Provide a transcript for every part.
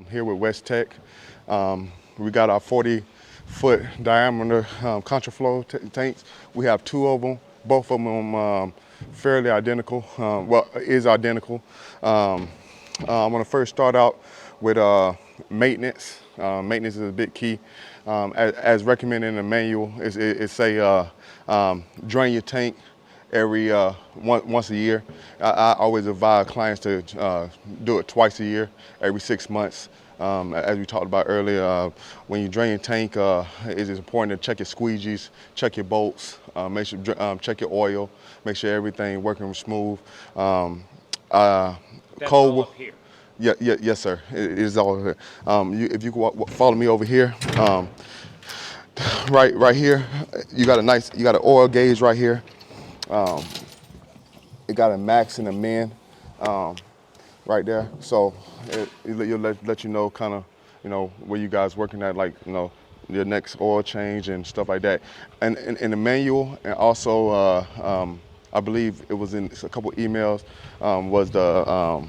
I'm here with West Tech. We got our 40-foot diameter contraflow tanks. We have two of them, both of them fairly identical, is identical. I'm gonna first start out with maintenance. Maintenance is a big key. As recommended in the manual, it say drain your tank every once a year. I always advise clients to do it twice a year, every 6 months. As we talked about earlier, when you drain your tank, it is important to check your squeegees, check your bolts, make sure check your oil, make sure everything working smooth. That's all up here. Yes, sir. It is all here. If you follow me over here, right here, you got an oil gauge right here. It got a max and a min right there. So it'll let you know kind of, where you guys working at, like, your next oil change and stuff like that. And in the manual, and also I believe it was in a couple emails, was the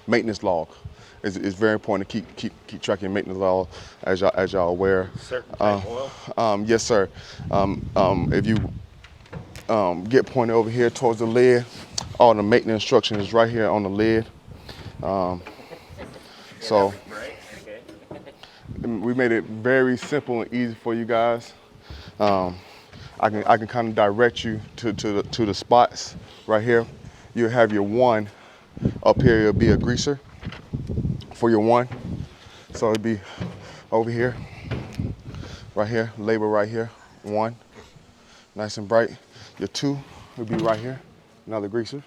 maintenance log. It's very important to keep track of your maintenance log, as y'all aware. Certain type oil? Yes, sir. If you get pointed over here towards the lid, all the maintenance instructions is right here on the lid. So we made it very simple and easy for you guys. I can kind of direct you to the spots right here. You have your one up here. It'll be a greaser for your one. So it'd be over here, right here, label right here, one, nice and bright. Your two would be right here, another greaser.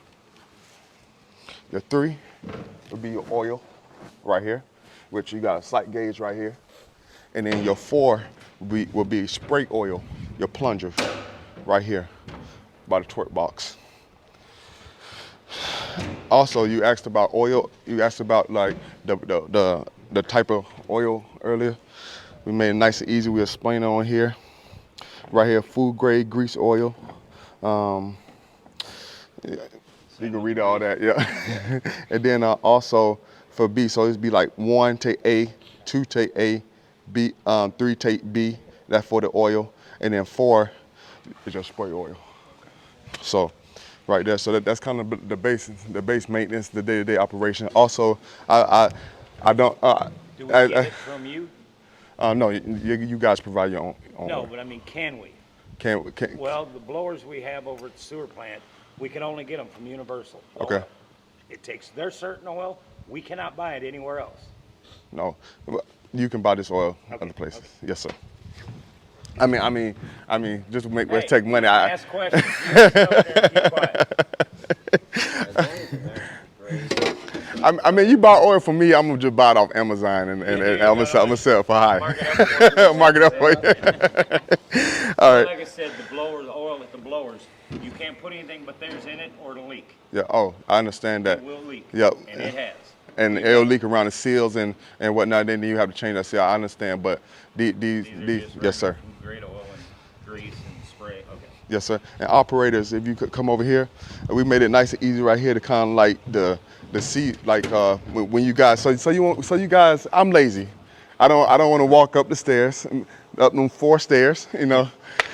Your three would be your oil right here, which you got a sight gauge right here. And then your four will be spray oil, your plunger right here by the torque box. Also, you asked about oil. You asked about like the type of oil earlier. We made it nice and easy. We explain it on here. Right here, food grade grease oil. Yeah, you can read all that, yeah. And then also for B, so it'd be like one take A, two take A, B, three take B. That's for the oil, and then four is your spray oil. So. Right there, so that's kind of the base maintenance, the day-to-day operation. Also, I don't. Do we get it from you? No, you guys provide your own. No, oil. but I mean, can we? Can. Well, the blowers we have over at the sewer plant, we can only get them from Universal. Okay. It takes their certain oil. We cannot buy it anywhere else. No, you can buy this oil other places. Okay. Yes, sir. I mean, just to make West Tech money. Ask questions. You just go there and keep quiet. I mean, you buy oil from me, I'm gonna just buy it off Amazon and I'm gonna sell it for high. Mark it up for you. All right. Like I said, the oil at the blowers, you can't put anything but theirs in it or it'll leak. Yeah. Oh, I understand that. It will leak. Yep. And it has. And it'll leak around the seals and whatnot. Then you have to change that seal. I understand, but these yes, sir. Great oil and grease and spray. Okay. Yes, sir. And operators, if you could come over here, we made it nice and easy right here to kind of like the seat, like when you guys. So you guys, I'm lazy. I don't want to walk up the stairs, up them 4 stairs,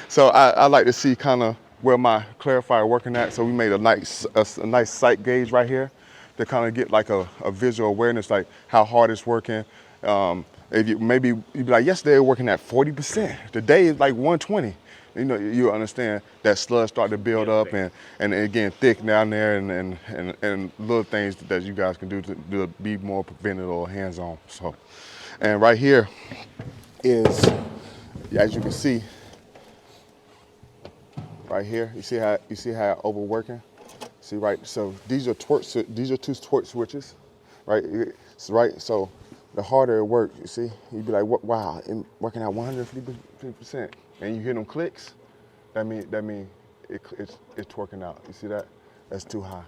So I like to see kind of where my clarifier working at. So we made a nice sight gauge right here to kind of get like a visual awareness, like how hard it's working. If you'd be like, yesterday we're working at 40%. Today is like 120. You understand that sludge start to build up and again thick down there and little things that you guys can do to be more preventative or hands-on. So, and right here is, as you can see, right here, you see how overworking. See, right, so these are 2 torque switches, right? So the harder it works, you see, you'd be like, wow, I'm working at 150%. And you hear them clicks, that mean it's torquing out. You see that? That's too high.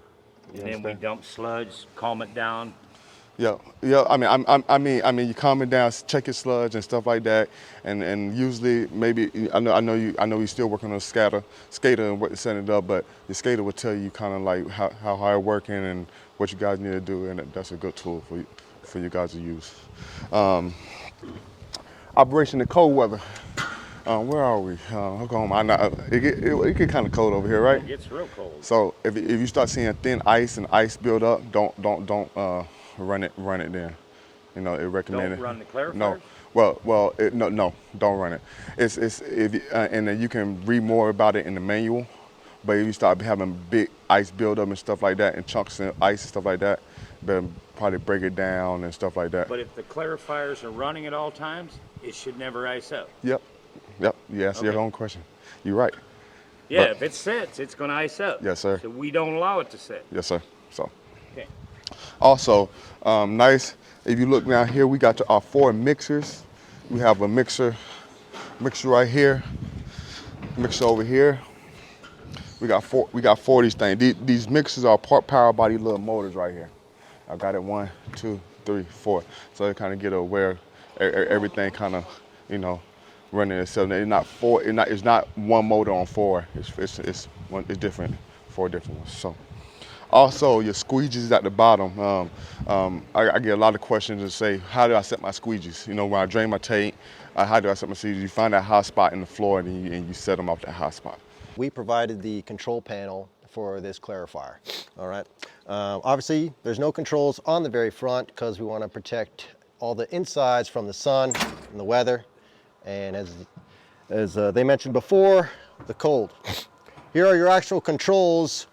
And then we dump sludge, calm it down. Yeah. I mean, you calm it down, check your sludge and stuff like that, and usually maybe I know you're still working on skater and setting it up, but your skater will tell you kind of like how hard working and what you guys need to do, and that's a good tool for you guys to use. Operation in cold weather. Where are we? Oklahoma. It get kind of cold over here, right? It gets real cold. So if you start seeing thin ice and ice build up, don't run it then. You know, it recommended. Don't run the clarifiers? No. No, don't run it. It's if and then you can read more about it in the manual. But if you start having big ice buildup and stuff like that, and chunks of ice and stuff like that, then probably break it down and stuff like that. But if the clarifiers are running at all times, it should never ice up. Yep. You answer your own question. You're right. Yeah, But if it sets, it's going to ice up. Yes, sir. So we don't allow it to set. Yes, sir. So. Okay. Also, nice. If you look down here, we got our 4 mixers. We have a mixer right here, mixer over here. We got 4 of these things. These mixers are power body little motors right here. I got it 1, 2, 3, 4. So you kind of get aware everything kind of, you know, running itself. It's not 4. It's not one motor on 4. It's different, 4 different ones. So. Also, your squeegees at the bottom. I get a lot of questions that say, how do I set my squeegees? You know, when I drain my tank, how do I set my squeegees? You find that hot spot in the floor and you set them off that hot spot. We provided the control panel for this clarifier, all right? Obviously, there's no controls on the very front because we want to protect all the insides from the sun and the weather, and as they mentioned before, the cold. Here are your actual controls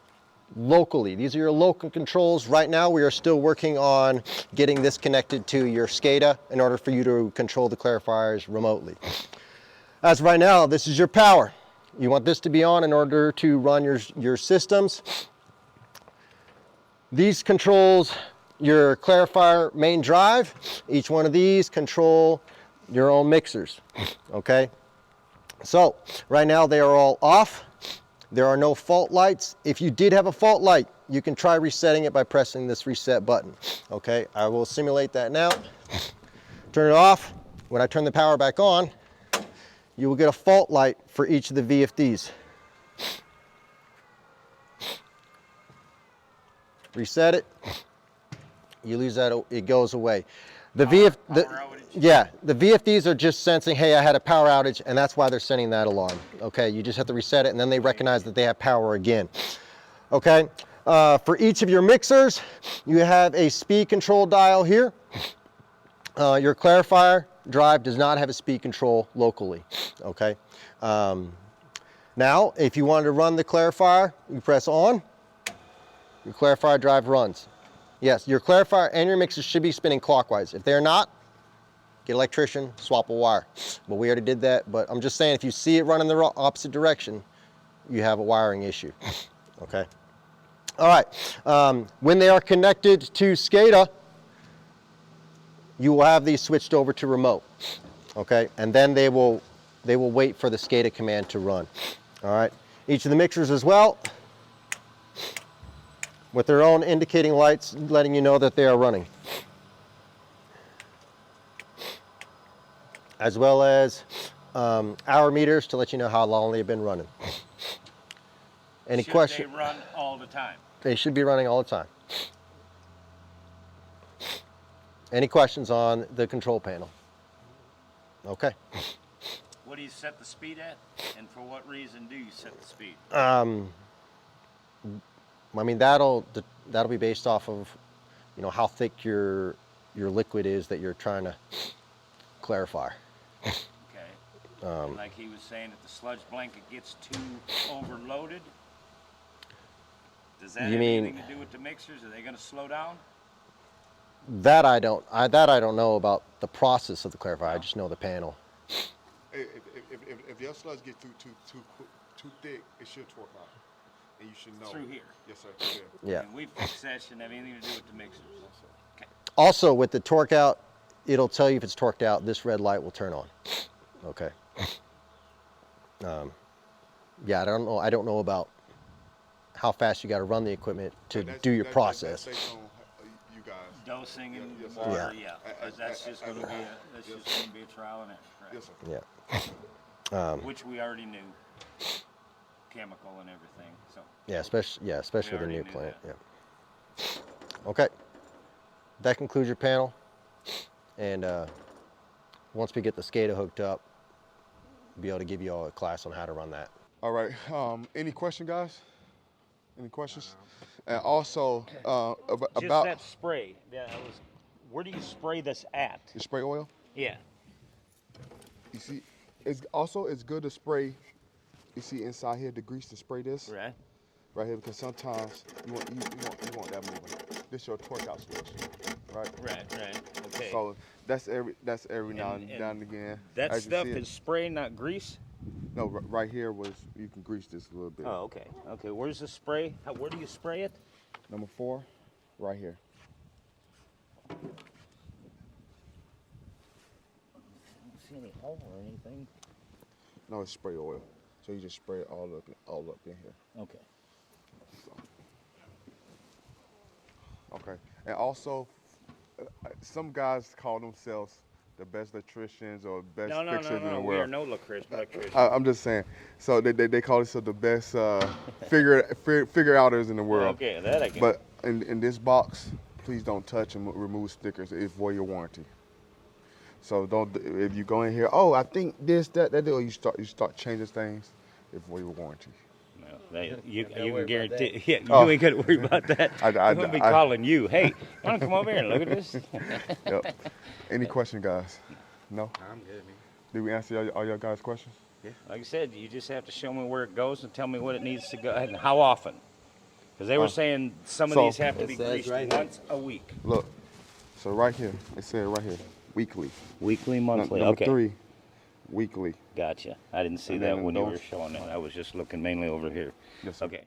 locally. These are your local controls. Right now, we are still working on getting this connected to your SCADA in order for you to control the clarifiers remotely. As of right now, this is your power. You want this to be on in order to run your systems. These controls your clarifier main drive. Each one of these control your own mixers, okay? So right now they are all off. There are no fault lights. If you did have a fault light, you can try resetting it by pressing this reset button, okay? I will simulate that now. Turn it off. When I turn the power back on, you will get a fault light for each of the VFDs. Reset it. You lose that, it goes away. The VFDs are just sensing, hey, I had a power outage, and that's why they're sending that alarm. Okay, you just have to reset it, and then they recognize that they have power again. Okay, for each of your mixers, you have a speed control dial here. Your clarifier drive does not have a speed control locally. Okay, now if you wanted to run the clarifier, you press on. Your clarifier drive runs. Yes, your clarifier and your mixer should be spinning clockwise. If they're not, get an electrician, swap a wire. But we already did that, but I'm just saying if you see it running the opposite direction, you have a wiring issue, okay? All right, when they are connected to SCADA, you will have these switched over to remote, okay? And then they will wait for the SCADA command to run, all right? Each of the mixers as well, with their own indicating lights letting you know that they are running. As well as hour meters to let you know how long they've been running. Any questions? Should they run all the time? They should be running all the time. Any questions on the control panel? Okay. What do you set the speed at? And for what reason do you set the speed? I mean, that'll be based off of, you know, how thick your liquid is that you're trying to clarify. Okay. And like he was saying, if the sludge blanket gets too overloaded, does that have anything to do with the mixers? Are they going to slow down? That I don't know about the process of the clarifier. I just know the panel. If your sludge gets too thick, it should torque out. And you should know. Through here. Yes, sir. Yeah. And we fixed that, shouldn't have anything to do with the mixers. Okay. Also, with the torque out, it'll tell you if it's torqued out. This red light will turn on. Okay. Yeah, I don't know about how fast you got to run the equipment to do your process. That's on you guys. Dosing and Yes, sir. water, Yeah. yeah. That's just going to be a trial and error. Yes, sir. Yeah. Which we already knew. Chemical and everything. So. Yeah, especially the already new knew plant. that. Yeah. Okay. That concludes your panel. And once we get the SCADA hooked up, we'll be able to give you all a class on how to run that. All right. Any question, guys? Any questions? And also Just about that spray. Yeah, where do you spray this at? the spray oil. Yeah. You see, it's good to spray. You see inside here the grease to spray this Right. here, because sometimes you want that moving. This your torque out switch, right? Right. Okay. So that's every now and again. That As you stuff see it. is spray, not grease? No, right here was, you can grease this a little bit. Oh, okay. Okay, where's the spray? Where do you spray it? Number 4, right here. I don't see any hole or anything. No, it's spray oil. So you just spray it all up in here. Okay. Okay. And also, some guys call themselves the best electricians or best fixers in the No. We world. are no electricians. I'm just saying. So they call themselves the best figure outers in the world. Okay, that I can. But in this box, please don't touch and remove stickers. It's void your warranty. So don't, if you go in here, oh, I think this, that, or you start changing things, it's void your warranty. No, you can guarantee. Yeah, you Oh. ain't got to worry about that. I'm gonna be calling you. Hey, why don't you come over here and look at this? Yep. Any question, guys? No? I'm good, man. Did we answer all your guys' questions? Like I said, you just have to show me where it goes and tell me what it needs to go and how often. Because they were saying some of So- these have to be It says greased right here. once a week. Look, so right here, it said right here, weekly. Weekly, monthly. Number Okay. 3, weekly. Gotcha. I didn't see And that then when you were those- showing it. I was just looking mainly over here. Yes, sir. Okay.